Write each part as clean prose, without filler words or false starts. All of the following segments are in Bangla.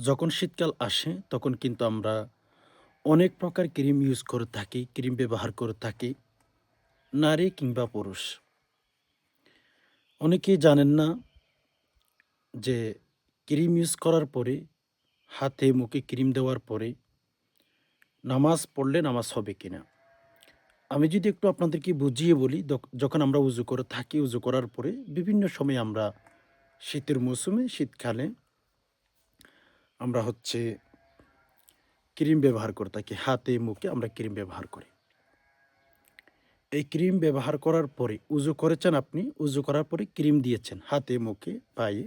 যখন শীতকাল আসে তখন কিন্তু আমরা অনেক প্রকার ক্রিম ইউজ করে থাকি, ক্রিম ব্যবহার করে থাকি, নারী কিংবা পুরুষ। অনেকেই জানেন না যে ক্রিম ইউজ করার পরে, হাতে মুখে ক্রিম দেওয়ার পরে নামাজ পড়লে নামাজ হবে কিনা। আমি যদি একটু আপনাদেরকে বুঝিয়ে বলি, যখন আমরা উজু করে থাকি, উজু করার পরে বিভিন্ন সময় আমরা শীতের মৌসুমে, শীতকালে আমরা ক্রিম ব্যবহার করে থাকি। হাতে মুখে আমরা ক্রিম ব্যবহার করি। এই ক্রিম ব্যবহার করার পরে উজু করেছেন আপনি, উজু করার পরে ক্রিম দিয়েছেন হাতে, মুখে, পায়ে।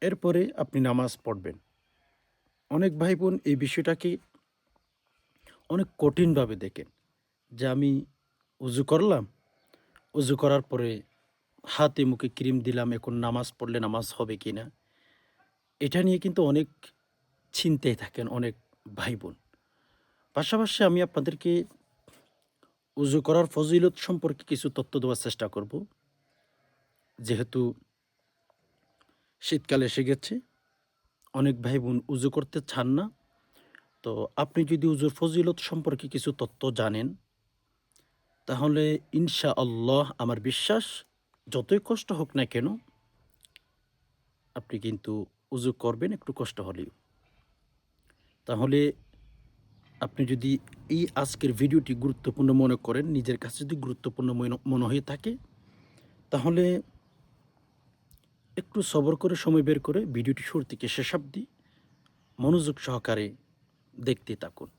এরপরে আপনি নামাজ পড়বেন। অনেক ভাই-বোন এই বিষয়টাকে অনেক কঠিনভাবে দেখেন যে আমি উজু করলাম, উজু করার পরে হাতে মুখে ক্রিম দিলাম, এখন নামাজ পড়লে নামাজ হবে কিনা? এটা নিয়ে কিন্তু অনেক চিন্তায় থাকেন অনেক ভাই-বোন। পাশাপাশি আমি আপনাদেরকে উজু করার ফজিলত সম্পর্কে কিছু তথ্য দেওয়ার চেষ্টা করব। যেহেতু শীতকাল এসে গেছে, অনেক ভাই-বোন উজু করতে চান না। তো আপনি যদি উজুর ফজিলত সম্পর্কে কিছু তথ্য জানেন, তাহলে ইনশাআল্লাহ আমার বিশ্বাস যতই কষ্ট হোক না কেন, আপনি কিন্তু উজু করবেন একটু কষ্ট হলেও। তাহলে আপনি যদি এই আজকের ভিডিওটি গুরুত্বপূর্ণ মনে করেন, নিজের কাছে যদি গুরুত্বপূর্ণ মনে হয়ে থাকে, তাহলে একটু সবর করে সময় বের করে ভিডিওটি শুরু থেকে শেষ অবধি মনোযোগ সহকারে দেখতে থাকুন।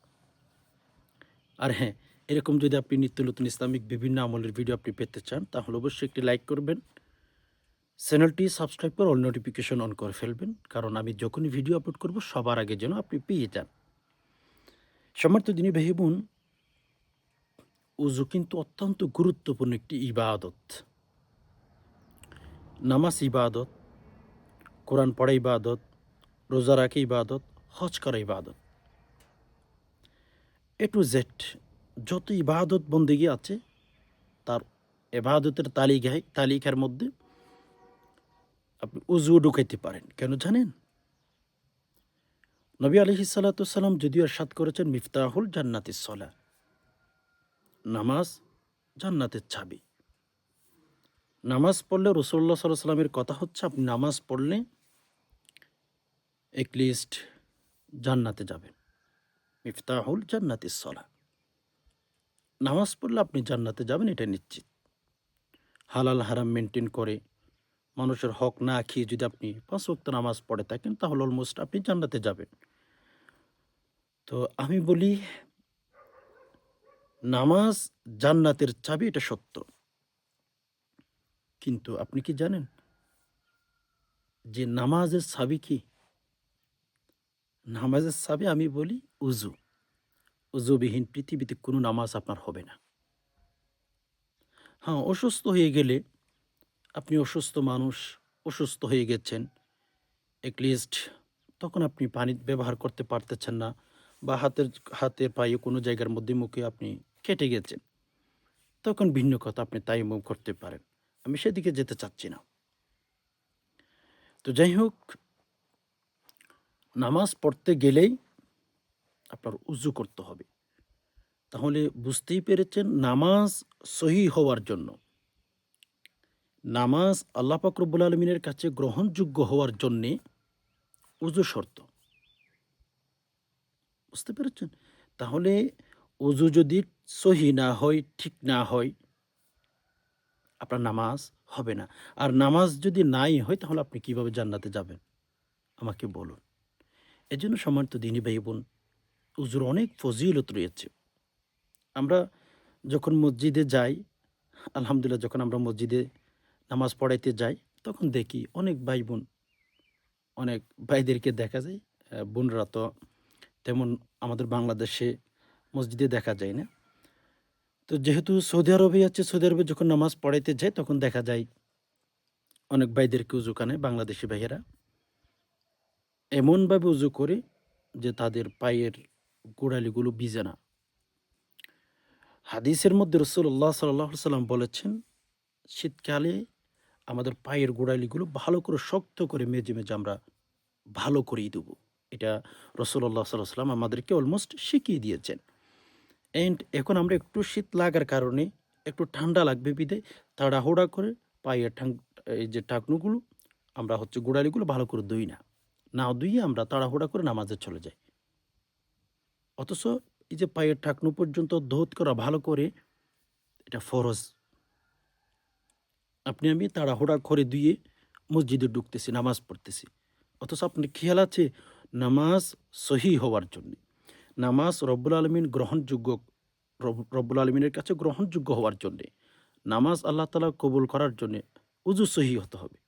আর হ্যাঁ, এরকম যদি আপনি নিত্য নতুন ইসলামিক বিভিন্ন আমলের ভিডিও আপনি পেতে চান, তাহলে অবশ্যই একটি লাইক করবেন। চ্যানেলটি সাবস্ক্রাইব করে অল নোটিফিকেশন অন করে ফেলবেন। কারণ আমি যখনই ভিডিও আপলোড করব সবার আগে যেন আপনি পেয়ে যান। সম্মানিত দিনী ভাই বোন, উযু কিন্তু অত্যন্ত গুরুত্বপূর্ণ একটি ইবাদত। নামাজ ইবাদত, কোরআন পড়া ইবাদত, রোজা রাখা ইবাদত, হজ করা ইবাদত। এ টু জেড যত ইবাদত বন্দেগী আছে, তার ইবাদতের তালিকার মধ্যে আপনি উযু ঢুকাইতে পারেন। কেন জানেন? নবী আলাইহিস সালাতু ওয়াসসালাম যদিও ইরশাদ করেছেন, মিফতাহুল জান্নাতিস সালাহ। নামাজ জান্নাতের চাবি। নামাজ পড়লে রাসূলুল্লাহ সাল্লাল্লাহু আলাইহি ওয়াসাল্লামের কথা হচ্ছে, আপনি নামাজ পড়লে এটলিস্ট জান্নাতে যাবেন। মিফতাহুল জান্নাতিস সালাহ। নামাজ পড়লে আপনি জান্নাতে যাবেন, এটা নিশ্চিত। হালাল হারাম মেইনটেইন করে মানুষের হক না খেয়ে যদি আপনি ৫ ওয়াক্ত নামাজ পড়ে থাকেন, তাহলে অলমোস্ট আপনি জান্নাতে যাবেন। তো আমি বলি, নামাজ জান্নাতের চাবি, এটা সত্য। কিন্তু আপনি কি জানেন যে নামাজের চাবি কি? নামাজের চাবি আমি বলি উযু। উযুবিহীন পৃথিবীতে কোনো নামাজ আপনার হবে না। হ্যাঁ, অসুস্থ হয়ে গেলে, আপনি অসুস্থ মানুষ, অসুস্থ হয়ে গেছেন, এটলিস্ট তখন আপনি পানি ব্যবহার করতে পারতেছেন না, বা হাতে পায়ে কোনো জায়গার মধ্যে মুখে আপনি কেটে গেছেন, তখন ভিন্ন কথা, আপনি তায়াম্মুম করতে পারেন। আমি সেদিকে যেতে চাচ্ছি না। তো যাই হোক, নামাজ পড়তে গেলেই আপনার উযু করতে হবে। তাহলে বুঝতেই পেরেছেন, নামাজ সহিহ হওয়ার জন্য, নামাজ আল্লাহ পাক রব্বুল আলামিনের কাছে গ্রহণযোগ্য হওয়ার জন্যে উযু শর্ত। বুঝতে পেরেছেন? তাহলে উযু যদি সহি না হয়, ঠিক না হয়, আপনার নামাজ হবে না। আর নামাজ যদি নাই হয়, তাহলে আপনি কিভাবে জান্নাতে যাবেন? আমাকে বলুন। এজন্য সম্মানিত দ্বীনী ভাই-বোন, উযুর অনেক ফজিলত রয়েছে। আমরা যখন মসজিদে যাই, আলহামদুলিল্লাহ, যখন আমরা মসজিদে নামাজ পড়াইতে যাই, তখন দেখি অনেক ভাই-বোন, অনেক ভাইদেরকে দেখা যায়। বোনরা তো তেমন আমাদের বাংলাদেশে মসজিদে দেখা যায় না। তো যেহেতু সৌদি আরবে আছে, সৌদি আরবে যখন নামাজ পড়াইতে যাই, তখন দেখা যায় অনেক ভাইদেরকে উজুখানায় বাংলাদেশি ভাইয়েরা এমনভাবে উজু করে যে তাদের পায়ের গোড়ালিগুলো ভিজে না। হাদিসের মধ্যে রাসূলুল্লাহ সাল্লাল্লাহু আলাইহি সাল্লাম বলেছেন, শীতকালে আমাদের পায়ের গোড়ালিগুলো ভালো করে শক্ত করে মেজে আমরা ভালো করেই দেবো। এটা রাসূলুল্লাহ সাল্লাল্লাহু আলাইহি ওয়াসাল্লাম আমাদেরকে অলমোস্ট শিখিয়ে দিয়েছেন। অ্যান্ড এখন আমরা একটু শীত লাগার কারণে একটু ঠান্ডা লাগবে বিধায় তাড়াহুড়া করে পায়ের এই যে টাকনুগুলো আমরা হচ্ছে গোড়ালিগুলো ভালো করে ধুই না। না ধুইয়ে আমরা তাড়াহুড়া করে নামাজে চলে যাই। অথচ এই যে পায়ের টাকনু পর্যন্ত ধৌত করা ভালো করে এটা ফরজ। আপনি আমি তাড়াহুড়া করে ধুয়ে মসজিদে ঢুকতেছি, নামাজ পড়তেছি। অথচ আপনার খেয়াল আছে নামাজ সহি হওয়ার জন্যে, নামাজ রব্বুল আলমিন গ্রহণযোগ্য, রব্বুল আলমিনের কাছে গ্রহণযোগ্য হওয়ার জন্যে, নামাজ আল্লাহ তাআলা কবুল করার জন্যে উজু সহি হতে হবে।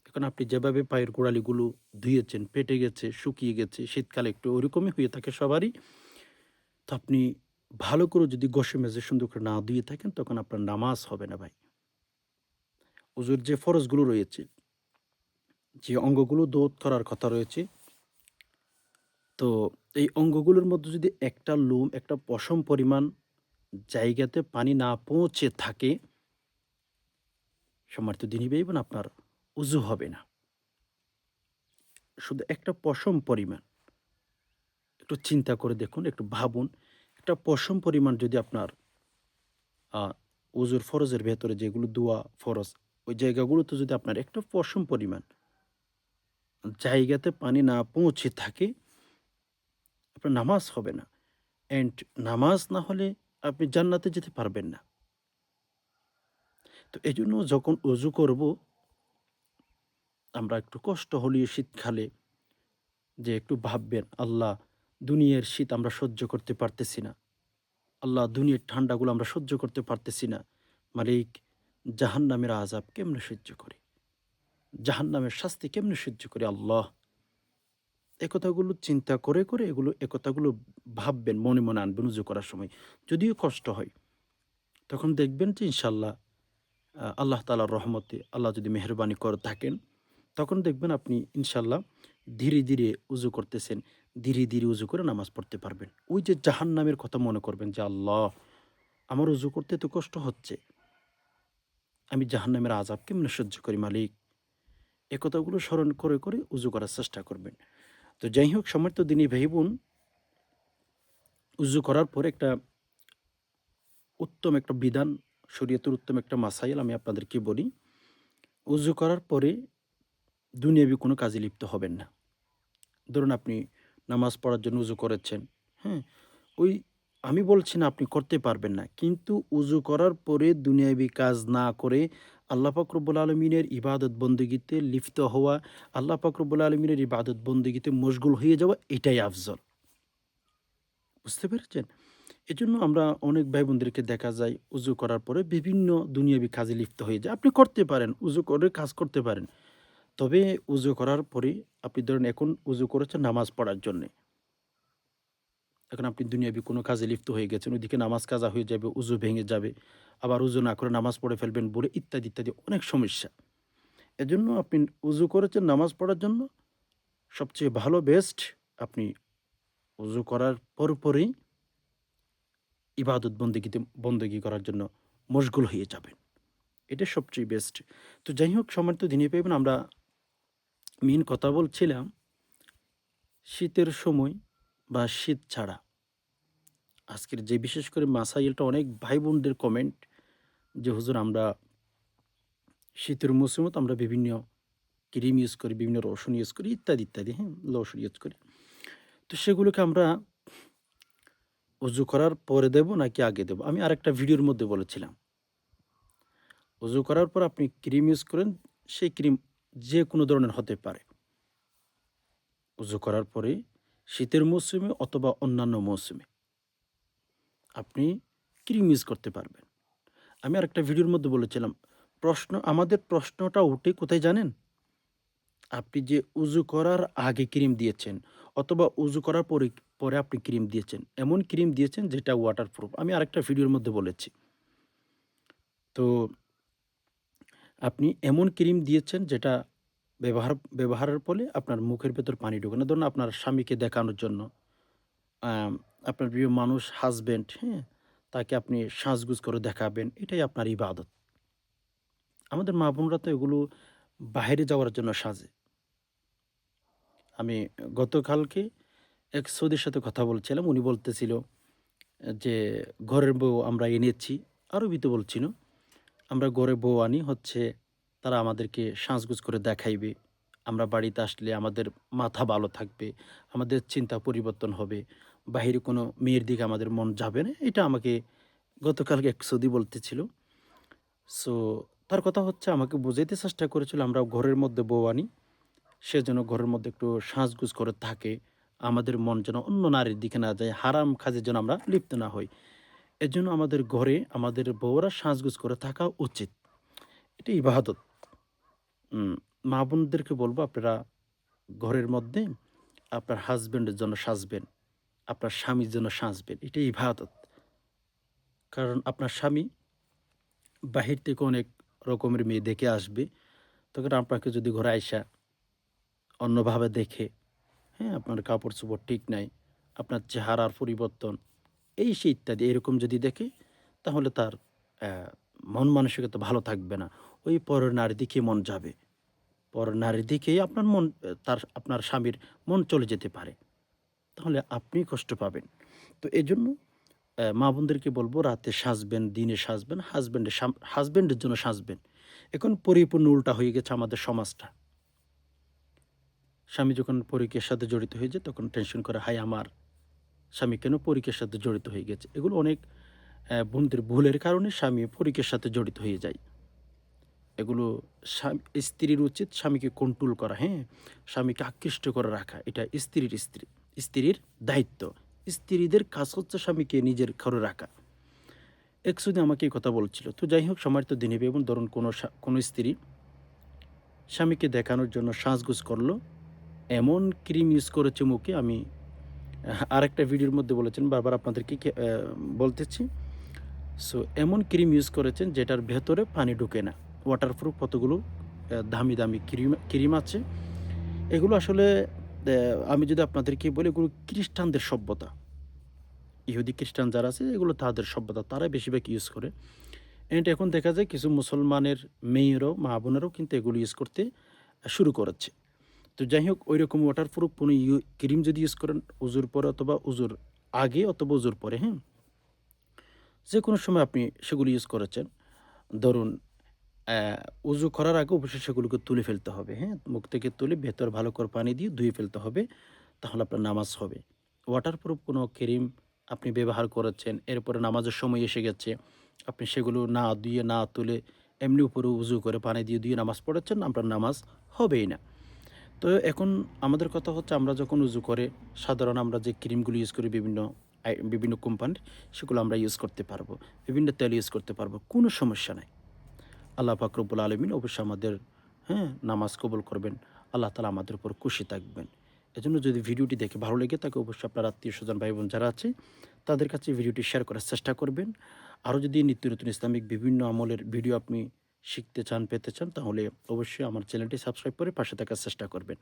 এখন আপনি যেভাবে পায়ের গোড়ালিগুলো ধুয়েছেন, পেটে গেছে, শুকিয়ে গেছে, শীতকালে একটু ওরকমই হয়ে থাকে সবারই। তো আপনি ভালো করে যদি ঘষে মেজে সুন্দর করে না ধুয়ে থাকেন তখন আপনার নামাজ হবে না ভাই। উজুর যে ফরজগুলো রয়েছে, যে অঙ্গগুলো দৌত করার কথা রয়েছে, তো এই অঙ্গগুলোর মধ্যে যদি একটা লোম, একটা পশম পরিমাণ জায়গাতে পানি না পৌঁছে থাকে, সম্মানিত দিনী ভাই বোন, আপনার উজু হবে না। শুধু একটা পশম পরিমাণ। একটু চিন্তা করে দেখুন, একটু ভাবুন, একটা পশম পরিমাণ যদি আপনার আ উজুর ফরজের ভেতরে যেগুলো দোয়া ফরজ, ওই জায়গাগুলোতে যদি আপনার একটা পশম পরিমাণ জায়গাতে পানি না পৌঁছে থাকে, আপনার নামাজ হবে না। অ্যান্ড নামাজ না হলে আপনি জান্নাতে যেতে পারবেন না। তো এজন্য যখন অজু করব, আমরা একটু কষ্ট হলেও শীতকালে যে একটু ভাববেন, আল্লাহ দুনিয়ার শীত আমরা সহ্য করতে পারতেছি না। আল্লাহ দুনিয়ার ঠান্ডাগুলো আমরা সহ্য করতে পারতেছি না। মালিক জাহান্নামের আযাব কেমনে সহ্য করি? জাহান্নামের শাস্তি কেমনে সহ্য করি আল্লাহ? এ কথাগুলো চিন্তা করে, করে এ কথাগুলো ভাববেন, মনে, মনে আনবেন উজু করার সময়। যদিও কষ্ট হয়, তখন দেখবেন যে ইনশাআল্লাহ আল্লাহ তাআলার রহমতে আল্লাহ যদি মেহেরবানি করে থাকেন, তখন দেখবেন আপনি ইনশাআল্লাহ ধীরে, ধীরে উজু করতেছেন। ধীরে, ধীরে উজু করে নামাজ পড়তে পারবেন। ওই যে জাহান্নামের কথা মনে করবেন যে, আল্লাহ আমার উজু করতে এত কষ্ট হচ্ছে। আমি জাহান্নামের আযাব কেমনে সহ্য করি মালিক? এ কথাগুলো স্মরণ করে, করে উজু করার চেষ্টা করবেন। তো যাই হোক সম্মানিত দিনী ভাই-বোন, উজু করার পরে উত্তম একটা বিধান, শরীয়তের উত্তম একটা মাসাইল আমি আপনাদেরকে বলি। উজু করার পরে দুনিয়াবি কোনো কাজে লিপ্ত হবেন না। ধরুন আপনি নামাজ পড়ার জন্য উজু করেছেন, হ্যাঁ? ওই আমি বলছি না আপনি করতে পারবেন না। কিন্তু উজু করার পরে দুনিয়াবি কাজ না করে আল্লাহ পাক রব্বুল আলমিনের ইবাদত বন্দেগীতে লিপ্ত হওয়া, আল্লাহ পাক রব্বুল আলমিনের ইবাদত বন্দেগীতে মশগুল হয়ে যাওয়া, এটাই আফজল। বুঝতে পেরেছেন? এজন্য আমরা অনেক ভাই-বোনদেরকে দেখা যায় উজু করার পরে বিভিন্ন দুনিয়াবি কাজে লিপ্ত হয়ে যায়। আপনি করতে পারেন, উজু করে কাজ করতে পারেন। তবে উজু করার পরে আপনি ধরেন এখন উজু করেছেন নামাজ পড়ার জন্যে। এখন আপনি দুনিয়াবি কোনো কাজে লিপ্ত হয়ে গেছেন। ওইদিকে নামাজ কাজা হয়ে যাবে, উজু ভেঙে যাবে। আবার উজু না করে নামাজ পড়ে ফেলবেন বলে ইত্যাদি, ইত্যাদি অনেক সমস্যা। এজন্য আপনি উজু করেছেন নামাজ পড়ার জন্য, সবচেয়ে ভালো বেস্ট আপনি উজু করার পরপরই ইবাদত বন্দেগী করার জন্য মশগুল হয়ে যাবেন। এটা সবচেয়ে বেস্ট। তো যাই হোক সম্মানিত দিনী ভাই বোন, আমরা মেইন কথা বলছিলাম শীতের সময় বা শীত ছাড়া। আজকের যে বিশেষ করে মাসাইলটা অনেক ভাই বোনদের কমেন্ট যে, "হুজুর আমরা শীতের মৌসুমে তো আমরা বিভিন্ন ক্রিম ইউজ করি, বিভিন্ন লোশন ইউজ করি ইত্যাদি, ইত্যাদি, হ্যাঁ? লোশন ইউজ করি। তো সেগুলোকে আমরা অজু করার পরে দেব নাকি আগে দেব?" আমি আরেকটা ভিডিওর মধ্যে বলেছিলাম। অজু করার পর আপনি ক্রিম ইউজ করেন, সেই ক্রিম যেকোনো ধরনের হতে পারে। অজু করার পরে শীতের মৌসুমে অথবা অন্যান্য মৌসুমে আপনি ক্রিম ইউজ করতে পারবেন। আমি আরেকটা ভিডিওর মধ্যে বলেছিলাম, আমাদের প্রশ্নটা ওঠে কোথায় জানেন? আপনি যে উজু করার আগে ক্রিম দিয়েছেন অথবা উজু করার পরে আপনি ক্রিম দিয়েছেন। এমন ক্রিম দিয়েছেন যেটা ওয়াটারপ্রুফ। আমি আরেকটা ভিডিওর মধ্যে বলেছি। তো আপনি এমন ক্রিম দিয়েছেন যেটা ব্যবহারের ফলে আপনার মুখের ভেতর পানি ঢোকে না। ধরুন আপনার স্বামীকে দেখানোর জন্য, আম আপনার প্রিয় মানুষ হাসব্যান্ড, হ্যাঁ? তাকে আপনি সাজগুজ করে দেখাবেন। এটাই আপনার ইবাদত। আমাদের মা-বোনরা তো এগুলো বাহিরে যাওয়ার জন্য সাজে। আমি গতকালকে এক সৌদির সাথে কথা বলছিলাম। উনি বলতেছিল যে, "ঘরের বউ আমরা এনেছি।" আরবিতে বলছিল। "আমরা ঘরে বউ আনি হচ্ছে তারা আমাদেরকে সাজগোজ করে দেখাইবে। আমরা বাড়িতে আসলে আমাদের মাথা ভালো থাকবে। আমাদের চিন্তা পরিবর্তন হবে। বাহিরে কোনো মেয়ের দিকে আমাদের মন যাবে না।" এটা আমাকে গতকালকে এক সৌদি বলতেছিল। সো তার কথা হচ্ছে আমাকে বুঝাইতে চেষ্টা করেছিল, আমরা ঘরের মধ্যে বউ আনি। সে যেন ঘরের মধ্যে একটু সাজগোজ করে থাকে। আমাদের মন যেন অন্য নারীর দিকে না যায়। হারাম কাজে যেন আমরা লিপ্ত না হই। এজন্য আমাদের ঘরে আমাদের বউরা সাজগোজ করে থাকা উচিত। এটা ইবাদত। উম মা-বোনদেরকে বলব আপনারা ঘরের মধ্যে আপনার হাসব্যান্ডের জন্য সাজবেন। আপনার স্বামীর জন্য সাজবেন। এটা ইবাদত। কারণ আপনার স্বামী বাহির থেকে অনেক রকমের মেয়ে দেখে আসবে। তখন আপনাকে যদি ঘরে আইসা অন্যভাবে দেখে, হ্যাঁ? আপনার কাপড়-চোপড় ঠিক নাই, আপনার চেহারার পরিবর্তন, এই সেই ইত্যাদি এরকম যদি দেখে, তাহলে তার অ্যা মন মানসিকতা ভালো থাকবে না। ওই পরের নারীর দিকেই মন যাবে। পরের নারীর দিকেই আপনার মন আপনার স্বামীর মন চলে যেতে পারে। তাহলে আপনি কষ্ট পাবেন। তো এজন্য মা-বোনদেরকে বলব রাতে সাজবেন, দিনে সাজবেন, হাসব্যান্ডের জন্য সাজবেন। এখন পরিপূর্ণ উল্টা হয়ে গেছে আমাদের সমাজটা। স্বামী যখন পরকীয়ার সাথে জড়িত হয়ে যায় তখন টেনশন করে, হায় আমার স্বামী কেন পরকীয়ার সাথে জড়িত হয়ে গেছে। এগুলো অনেক বোনদের ভুলের কারণে স্বামী পরকীয়ার সাথে জড়িত হয়ে যায়। এগুলো স্ত্রীর উচিত স্বামীকে কন্ট্রোল করা, হ্যাঁ? স্বামীকে আকৃষ্ট করে রাখা। এটা স্ত্রীর দায়িত্ব। স্ত্রীদের কাজ হচ্ছে স্বামীকে নিজের ঘরে রাখা। এক সুদি আমাকে এই কথা বলছিল। তো যাই হোক সম্মানিত দিনী ভাই বোন, ধরুন কোনো স্ত্রী স্বামীকে দেখানোর জন্য সাজগোজ করলো। এমন ক্রিম ইউজ করেছে মুখে, আমি আরেকটা ভিডিওর মধ্যে বলেছেন, বারবার আপনাদেরকে বলতেছি। সো এমন ক্রিম ইউজ করেছেন যেটার ভেতরে পানি ঢোকে না। ওয়াটারপ্রুফ কতগুলো দামি, দামি ক্রিম আছে। এগুলো আসলে আমি যদি আপনাদেরকে বলি, এগুলো খ্রিস্টানদের সভ্যতা। ইহুদি খ্রিস্টান যারা আছে এগুলো তাদের সভ্যতা। তারাই বেশিরভাগ ইউজ করে। এন্ড এখন দেখা যায় কিছু মুসলমানের মেয়েরাও, মা-বোনেরাও কিন্তু এগুলো ইউজ করতে শুরু করেছে। তো যাই হোক ঐরকম ওয়াটারপ্রুফ কোনো ক্রিম যদি ইউজ করেন উজুর পরে অথবা উজুর আগে অথবা উজুর পরে, হ্যাঁ? যেকোনো সময় আপনি সেগুলো ইউজ করেছেন। ধরুন উজু করার আগে অবশ্যই সেগুলোকে তুলে ফেলতে হবে, হ্যাঁ? মুখ থেকে তুলে ভেতর ভালো করে পানি দিয়ে ধুয়ে ফেলতে হবে। তাহলে আপনার নামাজ হবে। ওয়াটারপ্রুফ কোনো ক্রিম আপনি ব্যবহার করেছেন, এরপরে নামাজের সময় এসে গেছে, আপনি সেগুলো না ধুয়ে না তুলে এমনি উপরে উজু করে পানি দিয়ে ধুয়ে নামাজ পড়েছেন, আপনার নামাজ হবেই না। তো এখন আমাদের কথা হচ্ছে আমরা যখন উজু করে সাধারণ আমরা যে ক্রিমগুলো ইউজ করি বিভিন্ন কোম্পানির, সেগুলো আমরা ইউজ করতে পারবো। বিভিন্ন তেল ইউজ করতে পারবো। কোনো সমস্যা নাই। আল্লাহ পাক রব্বুল আলামিন অবশ্যই আমাদের, হ্যাঁ, নামাজ কবুল করবেন। আল্লাহ তাআলা আমাদের উপর খুশি থাকবেন। এজন্য যদি ভিডিওটি দেখে ভালো লেগে থাকে অবশ্যই আপনার আত্মীয়স্বজন ভাই-বোন যারা আছে তাদের কাছে ভিডিওটি শেয়ার করার চেষ্টা করবেন। আরও যদি নিত্য নতুন ইসলামিক বিভিন্ন আমলের ভিডিও আপনি শিখতে চান, পেতে চান, তাহলে অবশ্যই আমার চ্যানেলটি সাবস্ক্রাইব করে পাশে থাকার চেষ্টা করবেন।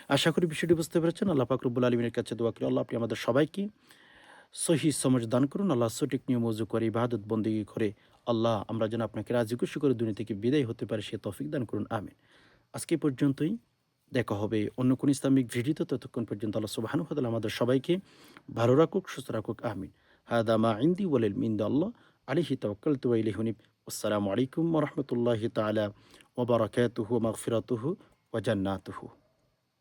আশা করি বিষয়টি বুঝতে পেরেছেন। আল্লাহ পাক রব্বুল আলামিনের কাছে দোয়া করি আল্লাহ আপনি আমাদের সবাইকে সহি সমঝ দান করুন। আল্লাহ সঠিক নিয়ম ওযু করে ইবাদত বন্দেগী করে আল্লাহ আমরা যেন আপনাকে রাজি খুশি করে দুনিয়া থেকে বিদায় হতে পারি সে তৌফিক দান করুন। আমিন। আজকে এ পর্যন্তই। দেখা হবে অন্য কোনো ইসলামিক ভিডিওতে। ততক্ষণ পর্যন্ত আল্লাহ সুবহানাহু ওয়া তাআলা আমাদের সবাইকে ভালো রাখুক, সুস্থ রাখুক। আমিন। হাদা মা ইনদি ওয়াল ইলমু ইনদাল্লাহ আলাইহি তাওয়াক্কালতু ওয়া ইলাইহি উনীব। আসসালামু আলাইকুম ওয়া রাহমাতুল্লাহি তাআলা ওয়া বারাকাতুহু ওয়া মাগফিরাতুহু ওয়া জান্নাতুহু।